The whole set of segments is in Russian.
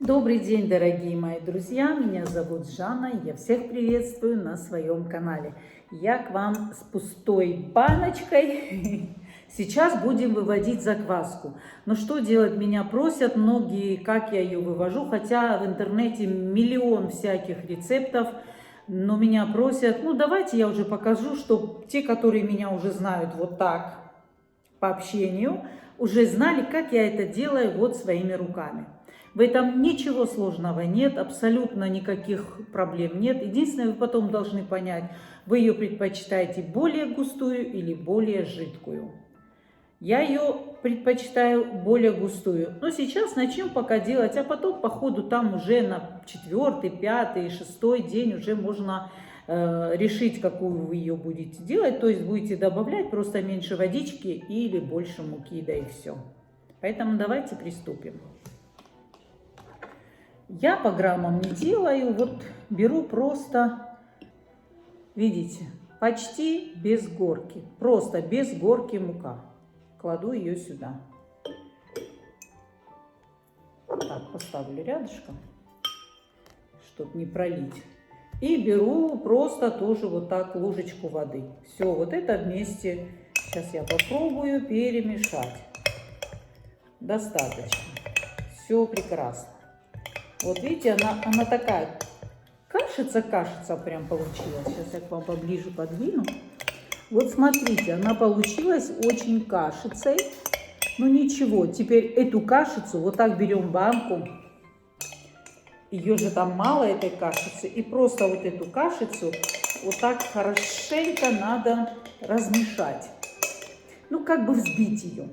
Добрый день, дорогие мои друзья! Меня зовут Жанна, и я всех приветствую на своем канале. Я к вам с пустой баночкой. Сейчас будем выводить закваску. Но что делать? Меня просят многие, как я ее вывожу, хотя в интернете миллион всяких рецептов. Но меня просят, давайте я уже покажу, чтобы те, которые меня уже знают вот так по общению, уже знали, как я это делаю вот своими руками. В этом ничего сложного нет, абсолютно никаких проблем нет. Единственное, вы потом должны понять, вы ее предпочитаете более густую или более жидкую. Я ее предпочитаю более густую. Но сейчас начнем пока делать, а потом по ходу там уже на 4-й, 5-й, 6-й день уже можно решить, какую вы ее будете делать. То есть будете добавлять просто меньше водички или больше муки, да и все. Поэтому давайте приступим. Я по граммам не делаю, вот беру просто, видите, почти без горки, просто без горки мука. Кладу ее сюда. Так, поставлю рядышком, чтобы не пролить. И беру просто тоже вот так ложечку воды. Все, вот это вместе, сейчас я попробую перемешать. Достаточно. Все прекрасно. Вот видите, она такая кашица прям получилась. Сейчас я к вам поближе подвину. Вот смотрите, она получилась очень кашицей. Ну ничего, теперь эту кашицу вот так берем банку. Ее же там мало, этой кашицы. И просто вот эту кашицу вот так хорошенько надо размешать. Ну как бы взбить ее.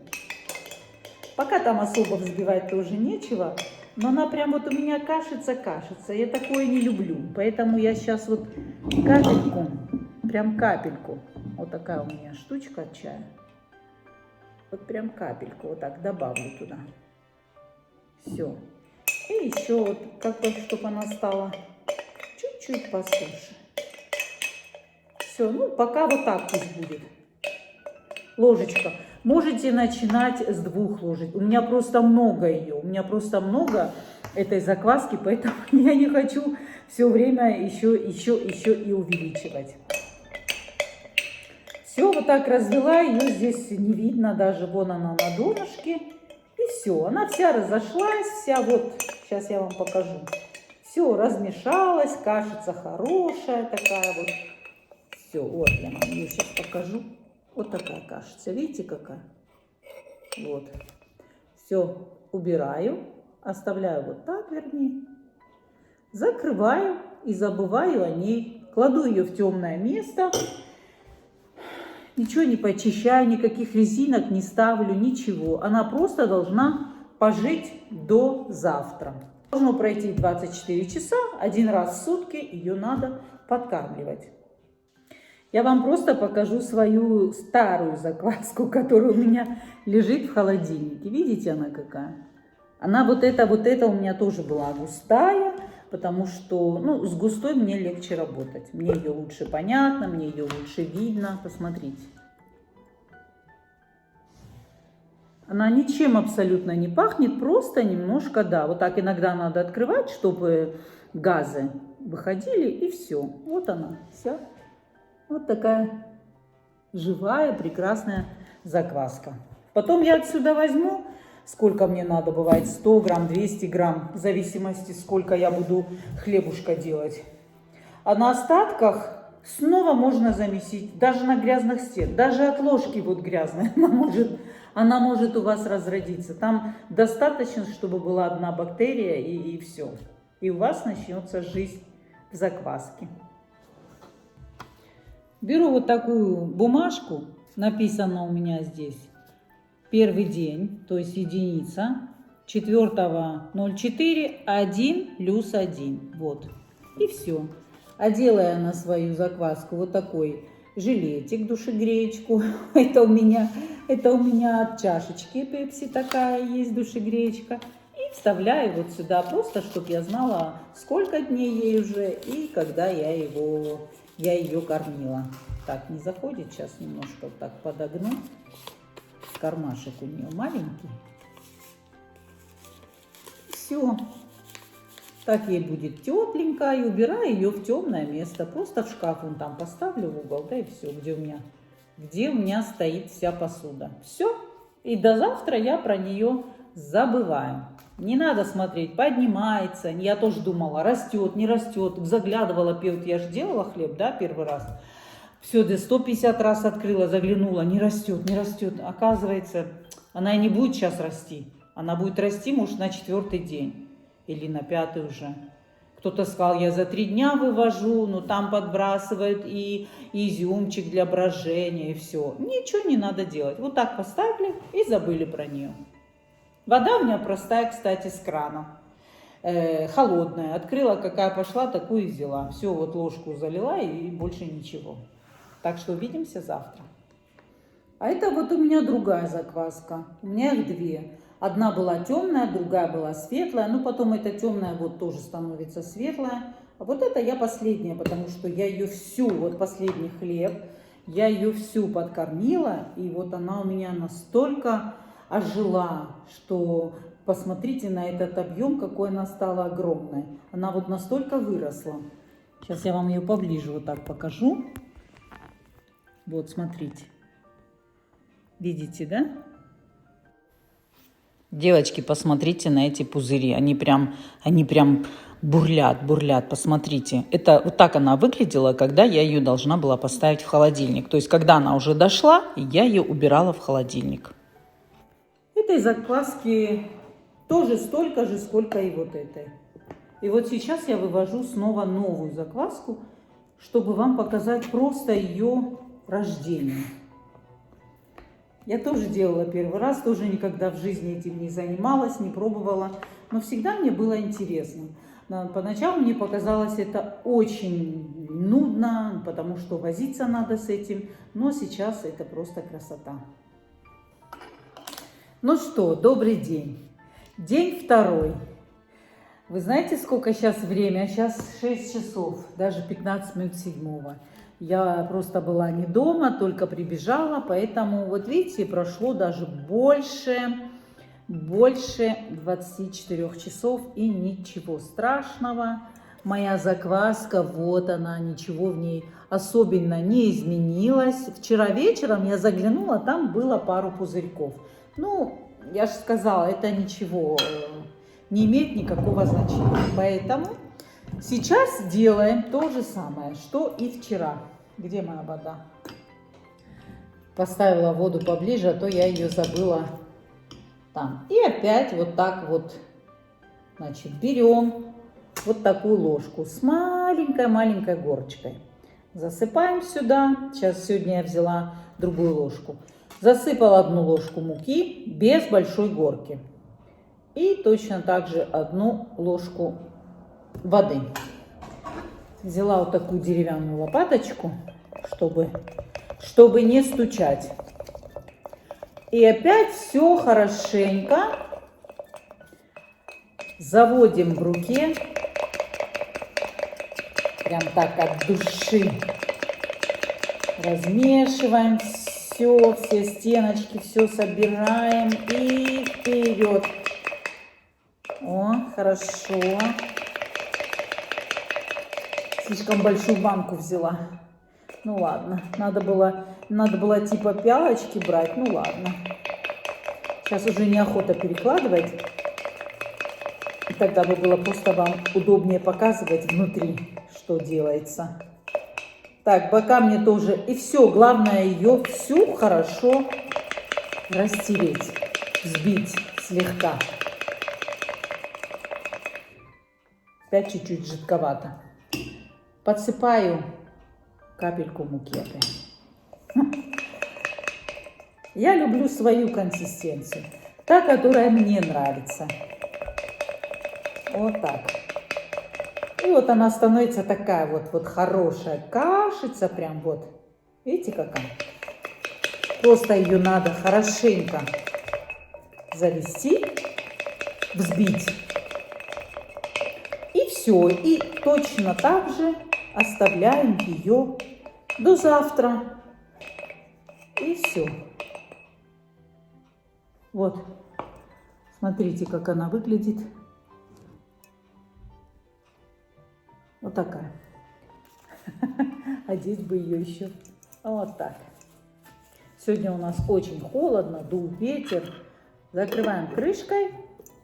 Пока там особо взбивать тоже нечего. Но она прям вот у меня кашица. Я такое не люблю. Поэтому я сейчас вот капельку, прям капельку. Вот такая у меня штучка от чая. Вот прям капельку вот так добавлю туда. Все. И еще вот, чтобы она стала чуть-чуть посуше. Все, пока вот так пусть будет. Ложечка. Можете начинать с 2 ложек. У меня просто много ее. У меня просто много этой закваски, поэтому я не хочу все время еще и увеличивать. Все, вот так развела. Ее здесь не видно даже. Вон она на донышке. И все. Она вся разошлась. Вся вот. Сейчас я вам покажу. Все размешалась. Кашица хорошая такая вот. Все, вот я вам ее сейчас покажу. Вот такая кашица. Видите, какая? Вот. Все, убираю. Оставляю вот так, вернее. Закрываю и забываю о ней. Кладу ее в темное место. Ничего не почищаю, никаких резинок не ставлю, ничего. Она просто должна пожить до завтра. Должно пройти 24 часа. 1 раз в сутки ее надо подкармливать. Я вам просто покажу свою старую закваску, которая у меня лежит в холодильнике. Видите, она какая? Она вот эта у меня тоже была густая, потому что, с густой мне легче работать. Мне ее лучше понятно, мне ее лучше видно. Посмотрите. Она ничем абсолютно не пахнет, просто немножко, да. Вот так иногда надо открывать, чтобы газы выходили, и все. Вот она вся. Вот такая живая, прекрасная закваска. Потом я отсюда возьму, сколько мне надо, бывает 100 грамм, 200 грамм, в зависимости, сколько я буду хлебушка делать. А на остатках снова можно замесить, даже на грязных стенах, даже от ложки вот грязной, она может у вас разродиться. Там достаточно, чтобы была одна бактерия и все. И у вас начнется жизнь в закваске. Беру вот такую бумажку, написано у меня здесь 1-й день, то есть единица, 4.04, 1 плюс 1, вот, и все. А делая на свою закваску вот такой жилетик, душегреечку, это у меня от чашечки Пепси такая есть душегреечка, и вставляю вот сюда, просто чтобы я знала, сколько дней ей уже и когда я ее кормила. Так, не заходит, сейчас немножко вот так подогну. Кармашек у нее маленький. Все. Так ей будет тепленько, и убираю ее в темное место. Просто в шкаф вон там поставлю в угол, да и все, где у меня стоит вся посуда. Все. И до завтра я про нее забываю. Не надо смотреть, поднимается. Я тоже думала, растет, не растет. Заглядывала, вот я же делала хлеб, да, первый раз. Все, 150 раз открыла, заглянула, не растет, не растет. Оказывается, она и не будет сейчас расти. Она будет расти, может, на 4-й день или на 5-й уже. Кто-то сказал, я за 3 дня вывожу, но там подбрасывают и изюмчик для брожения, и все. Ничего не надо делать. Вот так поставили и забыли про нее. Вода у меня простая, кстати, с крана. Холодная. Открыла, какая пошла, такую и взяла. Все, вот ложку залила и больше ничего. Так что увидимся завтра. А это вот у меня другая закваска. У меня их 2. Одна была темная, другая была светлая. Ну, потом эта темная вот тоже становится светлая. А вот это я последняя, потому что я ее всю, вот последний хлеб, я ее всю подкормила. И вот она у меня настолько ожила, что посмотрите на этот объем, какой она стала огромной. Она вот настолько выросла. Сейчас я вам ее поближе вот так покажу. Вот, смотрите. Видите, да? Девочки, посмотрите на эти пузыри. Они прям бурлят. Посмотрите. Это вот так она выглядела, когда я ее должна была поставить в холодильник. То есть, когда она уже дошла, я ее убирала в холодильник. Этой закваски тоже столько же, сколько и вот этой. И вот сейчас я вывожу снова новую закваску, чтобы вам показать просто ее рождение. Я тоже делала первый раз, тоже никогда в жизни этим не занималась, не пробовала, но всегда мне было интересно. Поначалу мне показалось это очень нудно, потому что возиться надо с этим, но сейчас это просто красота. Ну что, добрый день. День 2. Вы знаете, сколько сейчас время? Сейчас 6 часов, даже 15 минут 7. Я просто была не дома, только прибежала, поэтому, вот видите, прошло даже больше 24 часов, и ничего страшного. Моя закваска, вот она, ничего в ней особенно не изменилось. Вчера вечером я заглянула, там было пару пузырьков. Ну, я же сказала, это ничего, не имеет никакого значения. Поэтому сейчас делаем то же самое, что и вчера. Где моя вода? Поставила воду поближе, а то я ее забыла там. И опять вот так вот, значит, берем вот такую ложку с маленькой горочкой. Засыпаем сюда. Сейчас сегодня я взяла другую ложку. Засыпала 1 ложку муки без большой горки. И точно так же 1 ложку воды. Взяла вот такую деревянную лопаточку, чтобы не стучать. И опять все хорошенько заводим в руке. Прям так от души. Размешиваем все стеночки, все собираем и вперед. О, хорошо. Слишком большую банку взяла. Ну ладно, надо было типа пялочки брать, ну ладно. Сейчас уже неохота перекладывать. И тогда бы было просто вам удобнее показывать внутри, что делается. Так, бока мне тоже. И все, главное ее всю хорошо растереть, взбить слегка. Опять чуть-чуть жидковато. Подсыпаю капельку муки опять. Я люблю свою консистенцию, та, которая мне нравится. Вот так. И вот она становится такая вот хорошая кашица, прям вот. Видите, какая? Просто ее надо хорошенько завести, взбить. И все. И точно так же оставляем ее до завтра. И все. Вот. Смотрите, как она выглядит. Вот такая. Одеть бы ее еще. Вот так. Сегодня у нас очень холодно, дул ветер. Закрываем крышкой.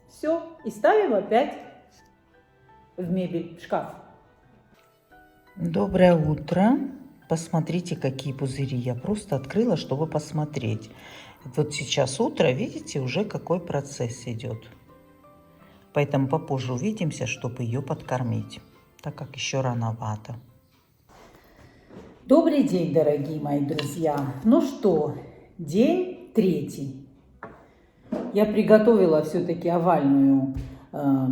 Все. И ставим опять в мебель, в шкаф. Доброе утро. Посмотрите, какие пузыри. Я просто открыла, чтобы посмотреть. Вот сейчас утро, видите, уже какой процесс идет. Поэтому попозже увидимся, чтобы ее подкормить, так как еще рановато. Добрый день, дорогие мои друзья. Ну что, день третий. Я приготовила все-таки овальную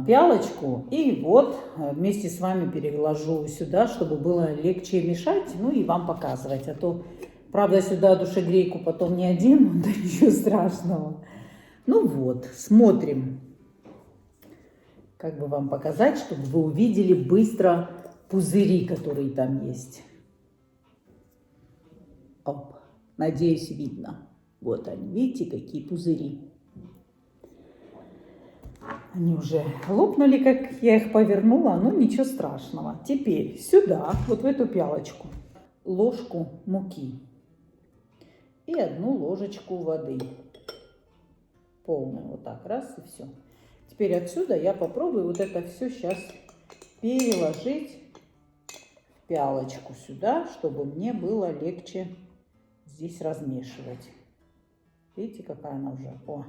пиалочку. И вот вместе с вами переложу сюда, чтобы было легче мешать, ну и вам показывать. А то, правда, сюда душегрейку потом не одену, да ничего страшного. Ну вот, смотрим. Как бы вам показать, чтобы вы увидели быстро пузыри, которые там есть. Оп, надеюсь, видно. Вот они, видите, какие пузыри. Они уже лопнули, как я их повернула, но ничего страшного. Теперь сюда, вот в эту пиалочку, ложку муки и 1 ложечку воды. Полную, вот так, раз и все. Теперь отсюда я попробую вот это все сейчас переложить в пиалочку сюда, чтобы мне было легче здесь размешивать. Видите, какая она уже? О.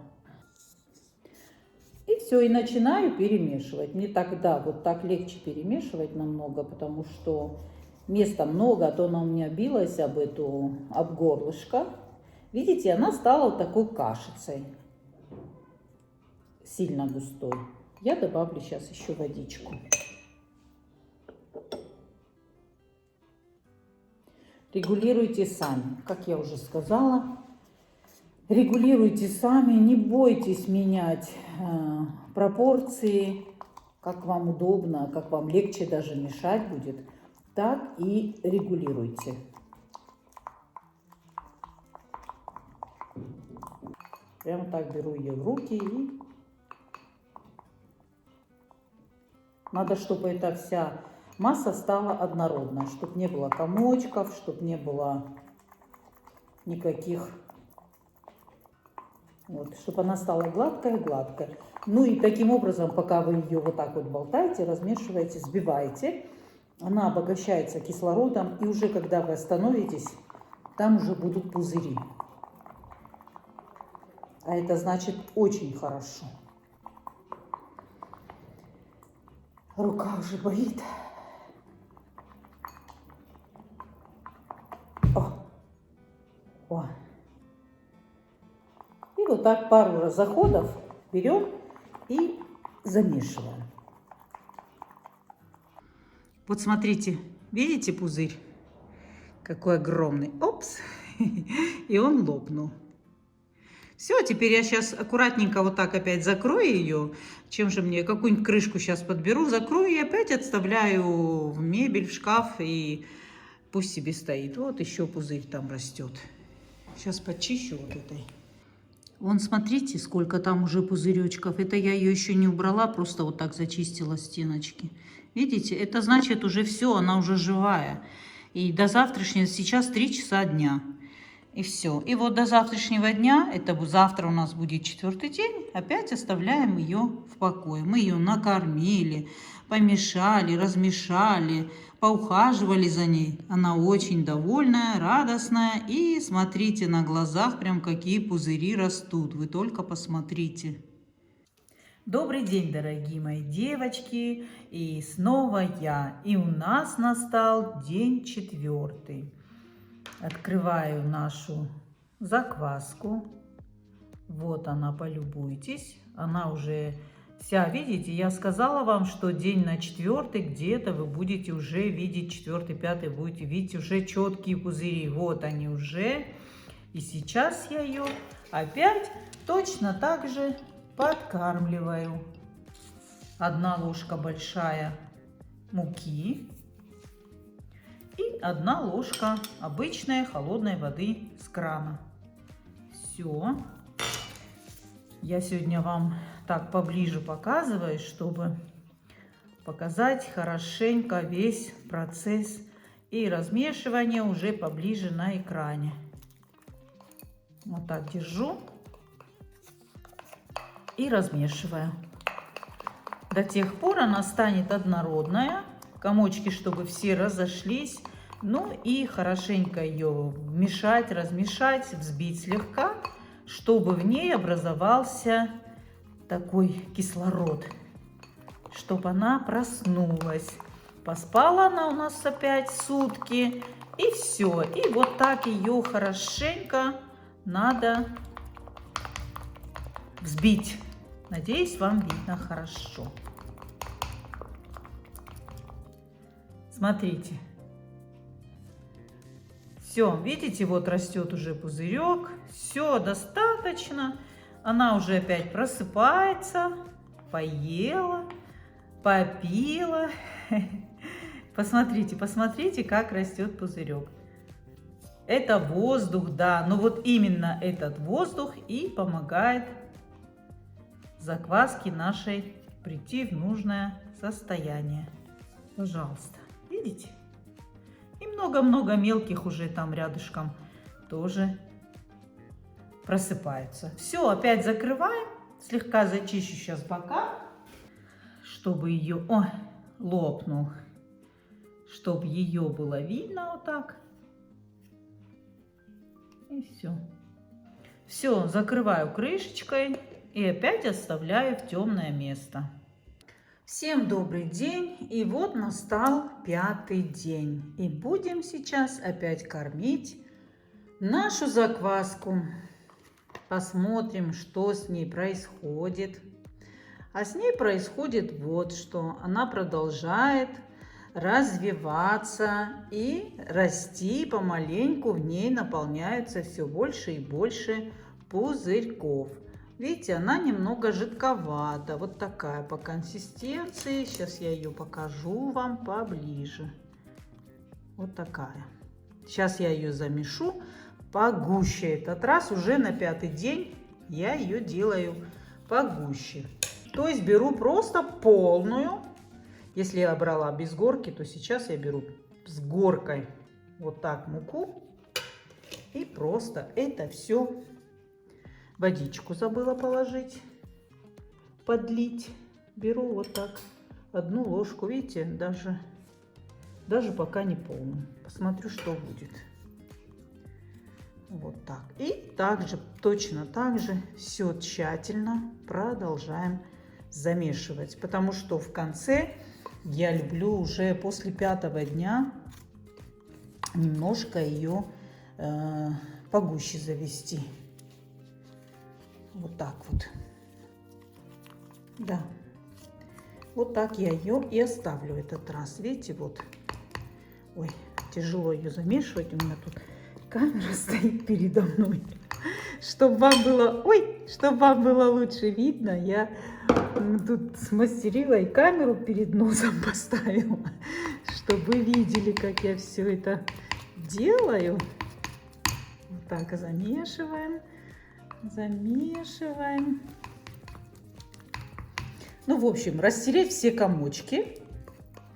И все, и начинаю перемешивать. Мне тогда вот так легче перемешивать намного, потому что места много, а то она у меня билась об горлышко. Видите, она стала вот такой кашицей, сильно густой. Я добавлю сейчас еще водичку. Регулируйте сами, как я уже сказала. Регулируйте сами, не бойтесь менять пропорции, как вам удобно, как вам легче даже мешать будет, так и регулируйте. Прямо так беру ее в руки и надо, чтобы эта вся масса стала однородной, чтобы не было комочков, чтобы не было никаких... Вот, чтобы она стала гладкая-гладкая. Ну и таким образом, пока вы ее вот так вот болтаете, размешиваете, взбиваете, она обогащается кислородом, и уже когда вы остановитесь, там уже будут пузыри. А это значит очень хорошо. Рука уже болит. О. И вот так пару заходов берем и замешиваем. Вот смотрите, видите пузырь? Какой огромный. Опс! И он лопнул. Все, теперь я сейчас аккуратненько вот так опять закрою ее. Чем же мне? Какую-нибудь крышку сейчас подберу, закрою и опять отставляю в мебель, в шкаф. И пусть себе стоит. Вот еще пузырь там растет. Сейчас почищу вот этой. Вон, смотрите, сколько там уже пузыречков. Это я ее еще не убрала, просто вот так зачистила стеночки. Видите, это значит уже все, она уже живая. И до завтрашнего, сейчас 3 часа дня. И все. И вот до завтрашнего дня, это завтра у нас будет 4-й день, опять оставляем ее в покое. Мы ее накормили, помешали, размешали, поухаживали за ней. Она очень довольная, радостная. И смотрите, на глазах прям какие пузыри растут. Вы только посмотрите. Добрый день, дорогие мои девочки. И снова я. И у нас настал день 4. Открываю нашу закваску. Вот она, полюбуйтесь. Она уже вся, видите, я сказала вам, что день на 4 где-то вы будете уже видеть, 4-й, 5-й будете видеть уже четкие пузыри. Вот они уже. И сейчас я ее опять точно так же подкармливаю. 1 ложка большая муки. И 1 ложка обычной холодной воды с крана. Все. Я сегодня вам так поближе показываю, чтобы показать хорошенько весь процесс и размешивание уже поближе на экране. Вот так держу и размешиваю. До тех пор она станет однородная. Комочки, чтобы все разошлись. Ну и хорошенько ее вмешать, размешать, взбить слегка, чтобы в ней образовался такой кислород, чтобы она проснулась. Поспала она у нас опять сутки, и все. И вот так ее хорошенько надо взбить. Надеюсь, вам видно хорошо. Смотрите. Все, видите, вот растет уже пузырек. Все, достаточно. Она уже опять просыпается. Поела, попила. Посмотрите, посмотрите, как растет пузырек. Это воздух, да. Но вот именно этот воздух и помогает закваске нашей прийти в нужное состояние. Пожалуйста, видите? И много-много мелких уже там рядышком тоже просыпаются. Все, опять закрываем. Слегка зачищу сейчас бока, чтобы ее... Ой, лопнул. Чтобы ее было видно вот так. И все. Все, закрываю крышечкой и опять оставляю в темное место. Всем добрый день, и вот настал 5-й день, и будем сейчас опять кормить нашу закваску. Посмотрим, что с ней происходит. А с ней происходит вот что. Она продолжает развиваться и расти помаленьку. В ней наполняются все больше и больше пузырьков. Видите, она немного жидковата, вот такая по консистенции. Сейчас я ее покажу вам поближе. Вот такая. Сейчас я ее замешу погуще. Этот раз уже на 5-й день я ее делаю погуще. То есть беру просто полную. Если я брала без горки, то сейчас я беру с горкой вот так муку. И просто это все... Водичку забыла положить, подлить. Беру вот так 1 ложку, видите, даже пока не полную. Посмотрю, что будет. Вот так. И также, точно так же, все тщательно продолжаем замешивать. Потому что в конце я люблю уже после 5-го дня немножко ее погуще завести. Вот так вот. Да. Вот так я ее и оставлю этот раз. Видите, вот. Ой, тяжело ее замешивать. У меня тут камера стоит передо мной. Чтобы вам было... Ой, чтобы вам было лучше видно, я тут смастерила и камеру перед носом поставила. Чтобы вы видели, как я все это делаю. Вот так замешиваем. Замешиваем. Ну, в общем, растереть все комочки.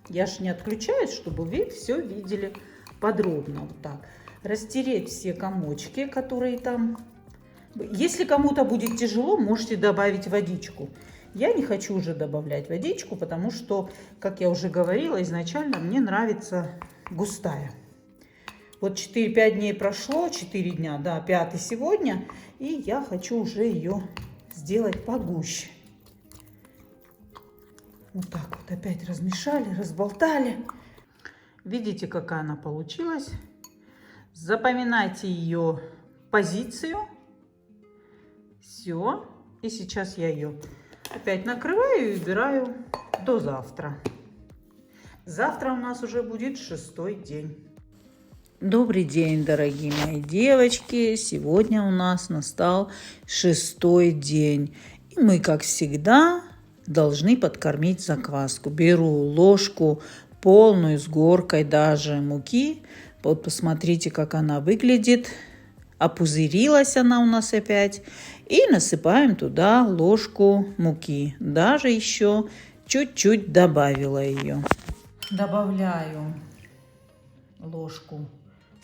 Я ж не отключаюсь, чтобы вы все видели подробно. Вот так. Растереть все комочки, которые там. Если кому-то будет тяжело, можете добавить водичку. Я не хочу уже добавлять водичку, потому что, как я уже говорила, изначально мне нравится густая. Вот 4-5 дней прошло, 4 дня, да, 5-й сегодня. И я хочу уже ее сделать погуще. Вот так вот опять размешали, разболтали. Видите, какая она получилась. Запоминайте ее позицию. Все. И сейчас я ее опять накрываю и убираю до завтра. Завтра у нас уже будет 6-й день. Добрый день, дорогие мои девочки! Сегодня у нас настал 6-й день. И мы, как всегда, должны подкормить закваску. Беру ложку полную с горкой даже муки. Вот посмотрите, как она выглядит. Опузырилась она у нас опять. И насыпаем туда ложку муки. Даже еще чуть-чуть добавила ее. Добавляю ложку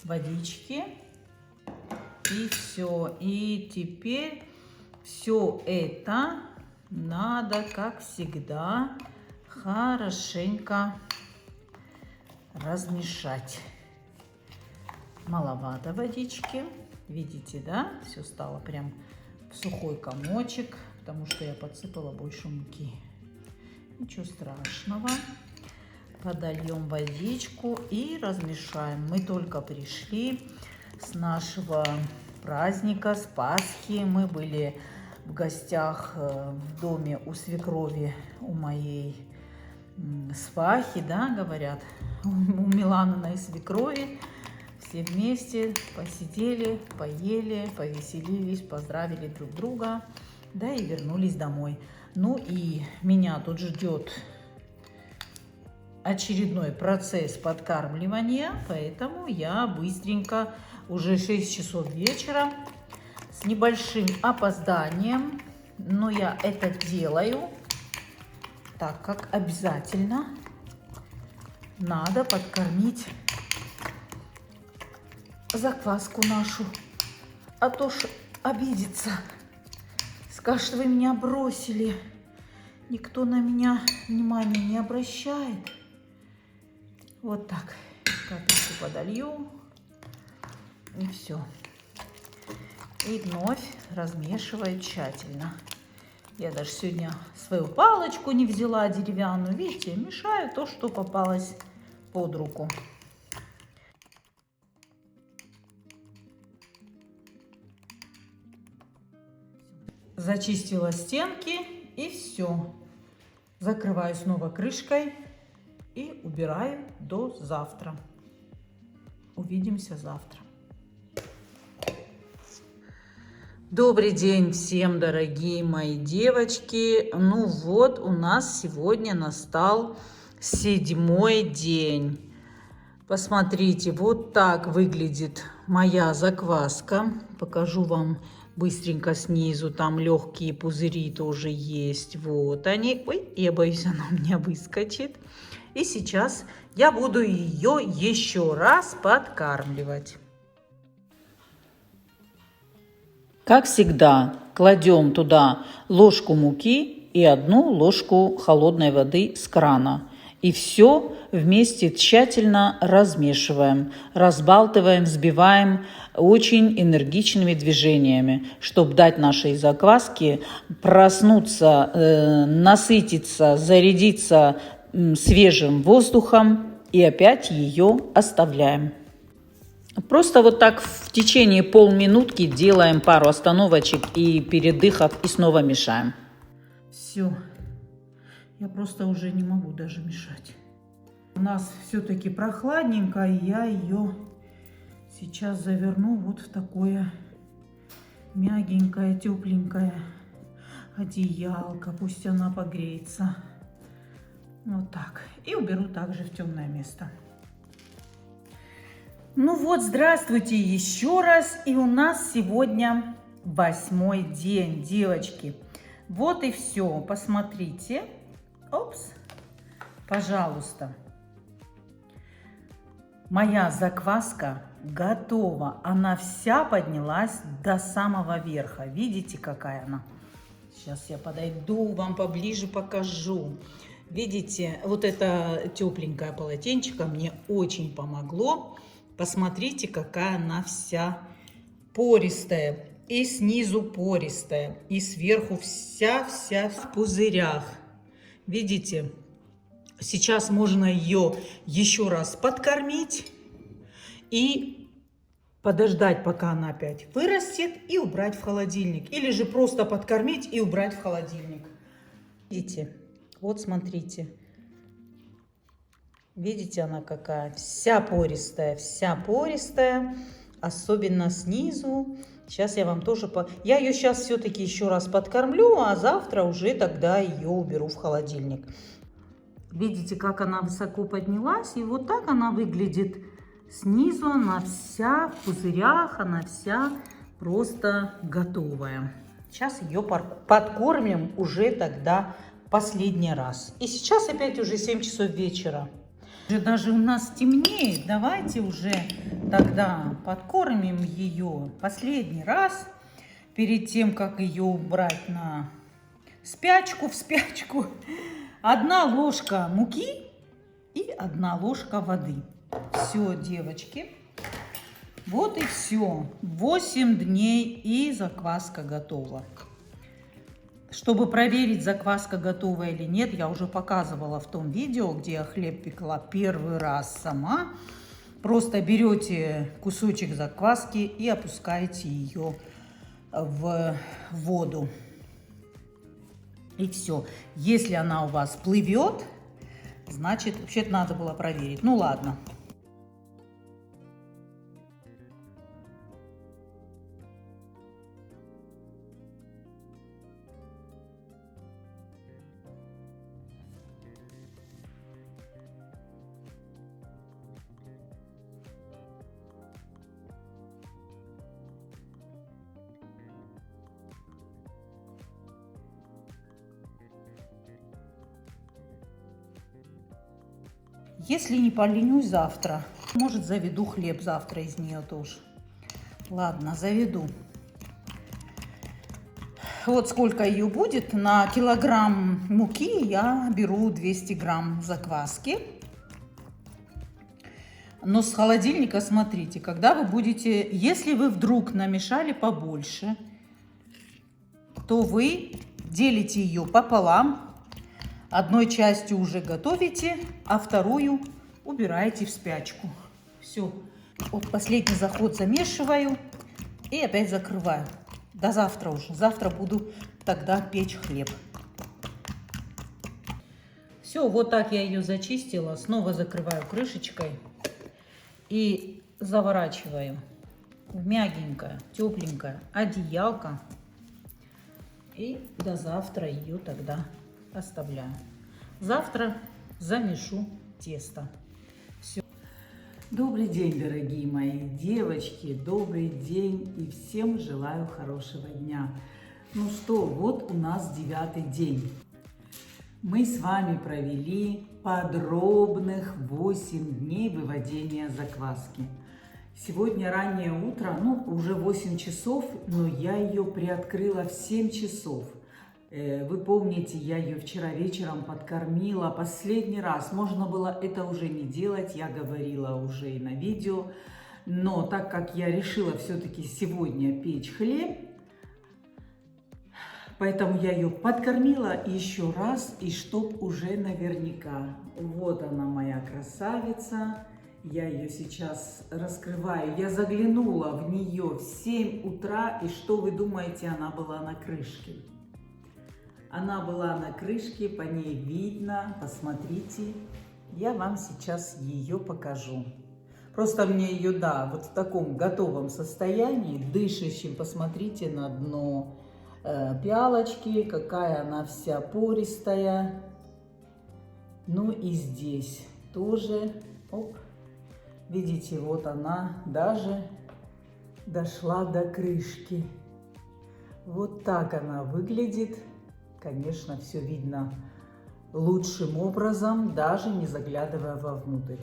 водички. И все. И теперь все это надо, как всегда, хорошенько размешать. Маловато водички. Видите, да? Все стало прям в сухой комочек, потому что я подсыпала больше муки. Ничего страшного. Подольем водичку и размешаем. Мы только пришли с нашего праздника, с Пасхи. Мы были в гостях в доме у свекрови, у моей свахи, да, говорят, у Миланиной свекрови. Все вместе посидели, поели, повеселились, поздравили друг друга, да, и вернулись домой. Ну и меня тут ждет очередной процесс подкармливания, поэтому я быстренько, уже 6 часов вечера, с небольшим опозданием, но я это делаю, так как обязательно надо подкормить закваску нашу, а то ж обидится, скажет, вы меня бросили, никто на меня внимания не обращает. Вот так капельку подолью и все. И вновь размешиваю тщательно. Я даже сегодня свою палочку не взяла деревянную. Видите, мешаю то, что попалось под руку. Зачистила стенки и все. Закрываю снова крышкой и убираю до завтра. Увидимся завтра. Добрый день всем, дорогие мои девочки. Ну вот, у нас сегодня настал 7-й день. Посмотрите, вот так выглядит моя закваска. Покажу вам быстренько снизу. Там легкие пузыри тоже есть. Вот они. Ой, я боюсь, она у меня выскочит. И сейчас я буду ее еще раз подкармливать. Как всегда, кладем туда ложку муки и 1 ложку холодной воды с крана. И все вместе тщательно размешиваем, разбалтываем, взбиваем очень энергичными движениями, чтобы дать нашей закваске проснуться, насытиться, зарядиться свежим воздухом, и опять ее оставляем. Просто вот так в течение полминутки делаем пару остановочек и передыхов, и снова мешаем. Все. Я просто уже не могу даже мешать. У нас все-таки прохладненько, и я ее сейчас заверну вот в такое мягенькое, тепленькое одеялко. Пусть она погреется. Вот так. И уберу также в темное место. Ну вот, здравствуйте еще раз. И у нас сегодня 8-й день, девочки. Вот и все. Посмотрите. Опс. Пожалуйста. Моя закваска готова. Она вся поднялась до самого верха. Видите, какая она? Сейчас я подойду, вам поближе покажу. Видите, вот это тепленькое полотенчико мне очень помогло. Посмотрите, какая она вся пористая. И снизу пористая, и сверху вся в пузырях. Видите? Сейчас можно ее еще раз подкормить и подождать, пока она опять вырастет, и убрать в холодильник. Или же просто подкормить и убрать в холодильник. Видите? Вот смотрите. Видите, она какая? Вся пористая, особенно снизу. Сейчас я вам тоже... Я ее сейчас все-таки еще раз подкормлю, а завтра уже тогда ее уберу в холодильник. Видите, как она высоко поднялась? И вот так она выглядит снизу. Она вся в пузырях, она вся просто готовая. Сейчас ее подкормим уже тогда последний раз. И сейчас опять уже 7 часов вечера. Уже даже у нас темнеет. Давайте уже тогда подкормим ее последний раз перед тем, как ее убрать на спячку, в спячку. 1 ложка муки и 1 ложка воды. Все, девочки. Вот и все. 8 дней и закваска готова. Чтобы проверить, закваска готова или нет, я уже показывала в том видео, где я хлеб пекла первый раз сама. Просто берете кусочек закваски и опускаете ее в воду. И все. Если она у вас плывет, значит, вообще-то надо было проверить. Ну ладно. Если не поленюсь завтра, может, заведу хлеб завтра из нее тоже. Ладно, заведу. Вот сколько ее будет. На килограмм муки я беру 200 грамм закваски. Но с холодильника смотрите, когда вы будете... Если вы вдруг намешали побольше, то вы делите ее пополам. Одной частью уже готовите, а вторую убираете в спячку. Все. Вот последний заход замешиваю и опять закрываю. До завтра уже. Завтра буду тогда печь хлеб. Все, вот так я ее зачистила. Снова закрываю крышечкой и заворачиваю в мягенькое, тепленькое одеялко. И до завтра ее тогда оставляю. Завтра замешу тесто. Все. Добрый день, дорогие мои девочки, добрый день и всем желаю хорошего дня. Ну что, вот у нас 9-й день. Мы с вами провели подробных 8 дней выведения закваски. Сегодня раннее утро, ну уже 8 часов, но я ее приоткрыла в 7 часов. Вы помните, я ее вчера вечером подкормила последний раз. Можно было это уже не делать, я говорила уже и на видео. Но так как я решила все-таки сегодня печь хлеб, поэтому я ее подкормила еще раз, и чтоб уже наверняка. Вот она, моя красавица. Я ее сейчас раскрываю. Я заглянула в нее в 7 утра, и что вы думаете, она была на крышке? Она была на крышке, по ней видно, посмотрите. Я вам сейчас ее покажу. Просто мне ее, да, вот в таком готовом состоянии, дышащем, посмотрите на дно пиалочки, какая она вся пористая. Ну и здесь тоже, оп, видите, вот она даже дошла до крышки. Вот так она выглядит. Конечно, все видно лучшим образом, даже не заглядывая вовнутрь.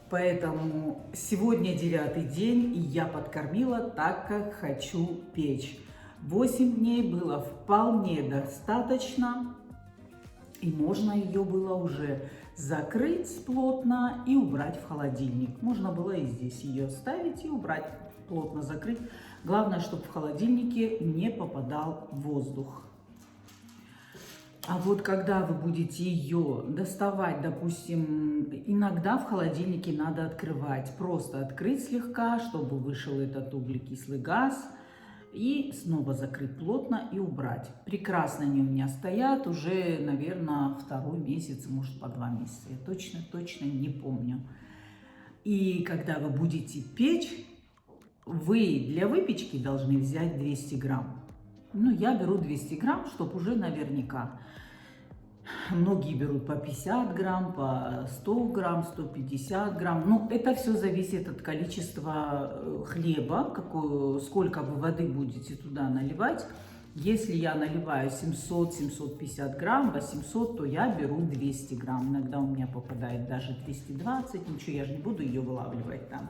Поэтому сегодня 9-й день, и я подкормила так, как хочу печь. 8 дней было вполне достаточно, и можно ее было уже закрыть плотно и убрать в холодильник. Можно было и здесь ее оставить и убрать, плотно закрыть. Главное, чтобы в холодильнике не попадал воздух. А вот когда вы будете ее доставать, допустим, иногда в холодильнике надо открывать. Просто открыть слегка, чтобы вышел этот углекислый газ. И снова закрыть плотно и убрать. Прекрасно они у меня стоят уже, наверное, 2-й месяц, может, по 2 месяца. Я точно не помню. И когда вы будете печь, вы для выпечки должны взять 200 грамм. Ну, я беру 200 грамм, чтобы уже наверняка. Многие берут по 50 грамм, по 100 грамм, 150 грамм. Ну, это все зависит от количества хлеба, сколько вы воды будете туда наливать. Если я наливаю 700-750 грамм, 800, то я беру 200 грамм. Иногда у меня попадает даже 220, ничего, я же не буду ее вылавливать там.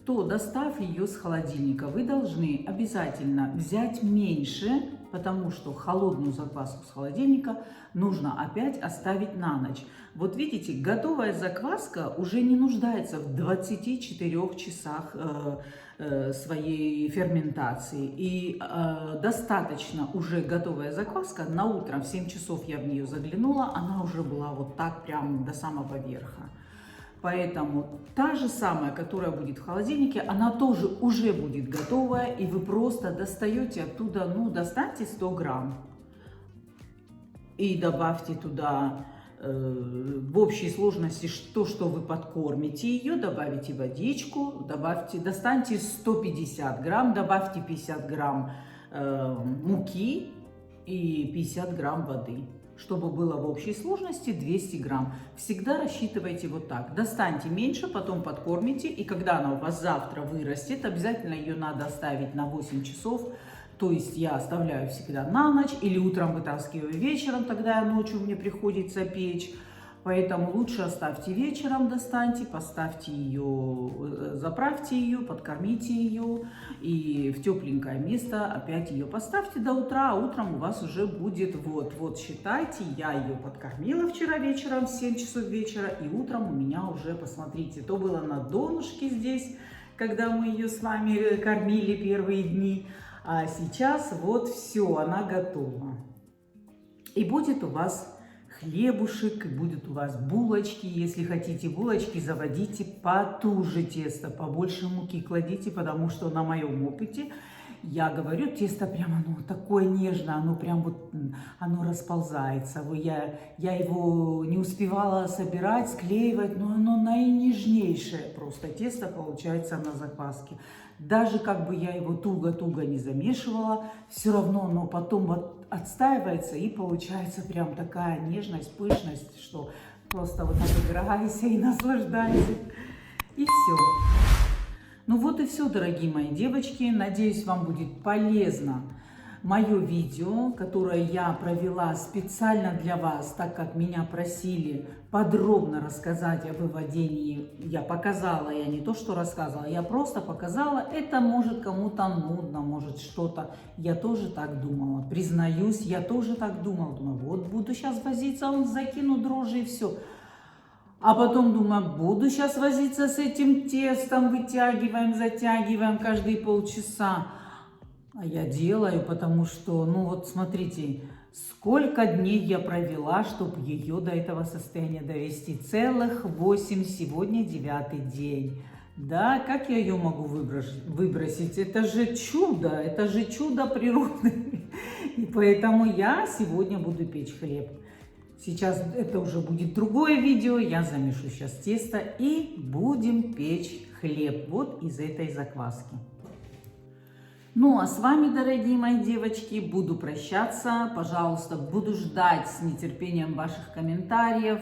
То, достав ее с холодильника, вы должны обязательно взять меньше, потому что холодную закваску с холодильника нужно опять оставить на ночь. Вот видите, готовая закваска уже не нуждается в 24 часах своей ферментации. И достаточно уже готовая закваска, на утро в 7 часов я в нее заглянула, она уже была вот так прям до самого верха. Поэтому та же самая, которая будет в холодильнике, она тоже уже будет готовая, и вы просто достаете оттуда, ну, достаньте 100 грамм и добавьте туда в общей сложности то, что вы подкормите ее, добавите водичку, достаньте 150 грамм, добавьте 50 грамм муки и 50 грамм воды, чтобы было в общей сложности 200 грамм. Всегда рассчитывайте вот так. Достаньте меньше, потом подкормите, и когда она у вас завтра вырастет, обязательно ее надо оставить на 8 часов. То есть я оставляю всегда на ночь, или утром вытаскиваю вечером, тогда ночью мне приходится печь. Поэтому лучше оставьте вечером, достаньте, поставьте ее, заправьте ее, подкормите ее и в тепленькое место опять ее поставьте до утра, а утром у вас уже будет вот считайте, я ее подкормила вчера вечером в 7 часов вечера, и утром у меня уже, посмотрите, то было на донышке здесь, когда мы ее с вами кормили первые дни, а сейчас вот все, она готова. И будет у вас хлебушек, будет у вас булочки. Если хотите булочки, заводите потуже тесто, побольше муки кладите, потому что на моем опыте, я говорю, тесто прям оно такое нежное, оно прям вот, оно расползается. Я его не успевала собирать, склеивать, но оно наинежнейшее просто тесто получается на закваске. Даже как бы я его туго-туго не замешивала, все равно оно потом вот отстаивается и получается прям такая нежность, пышность, что просто вот так играйся и наслаждайся. И все. Ну вот и все, дорогие мои девочки. Надеюсь, вам будет полезно мое видео, которое я провела специально для вас, так как меня просили подробно рассказать о выводении. Я показала, я не то что рассказывала, я просто показала. Это может кому-то нудно, может что-то. Я тоже так думала, признаюсь, я тоже так думала. Думаю, вот буду сейчас возиться, он закину дрожжи и все. А потом думаю, буду сейчас возиться с этим тестом, вытягиваем, затягиваем каждые полчаса. А я делаю, потому что, ну вот смотрите, сколько дней я провела, чтобы ее до этого состояния довести. Целых 8, сегодня 9-й день. Да, как я ее могу выбросить? Это же чудо природы. И поэтому я сегодня буду печь хлеб. Сейчас это уже будет другое видео, я замешу сейчас тесто и будем печь хлеб вот из этой закваски. Ну, а с вами, дорогие мои девочки, буду прощаться. Пожалуйста, буду ждать с нетерпением ваших комментариев.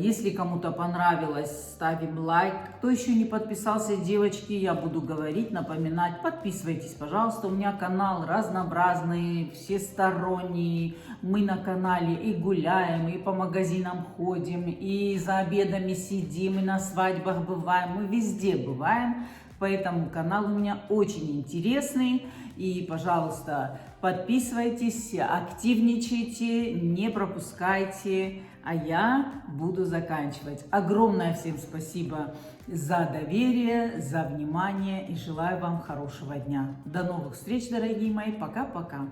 Если кому-то понравилось, ставим лайк. Кто еще не подписался, девочки, я буду говорить, напоминать. Подписывайтесь, пожалуйста. У меня канал разнообразный, всесторонний. Мы на канале и гуляем, и по магазинам ходим, и за обедами сидим, и на свадьбах бываем. Мы везде бываем. Поэтому канал у меня очень интересный. И, пожалуйста, подписывайтесь, активничайте, не пропускайте. А я буду заканчивать. Огромное всем спасибо за доверие, за внимание и желаю вам хорошего дня. До новых встреч, дорогие мои. Пока-пока.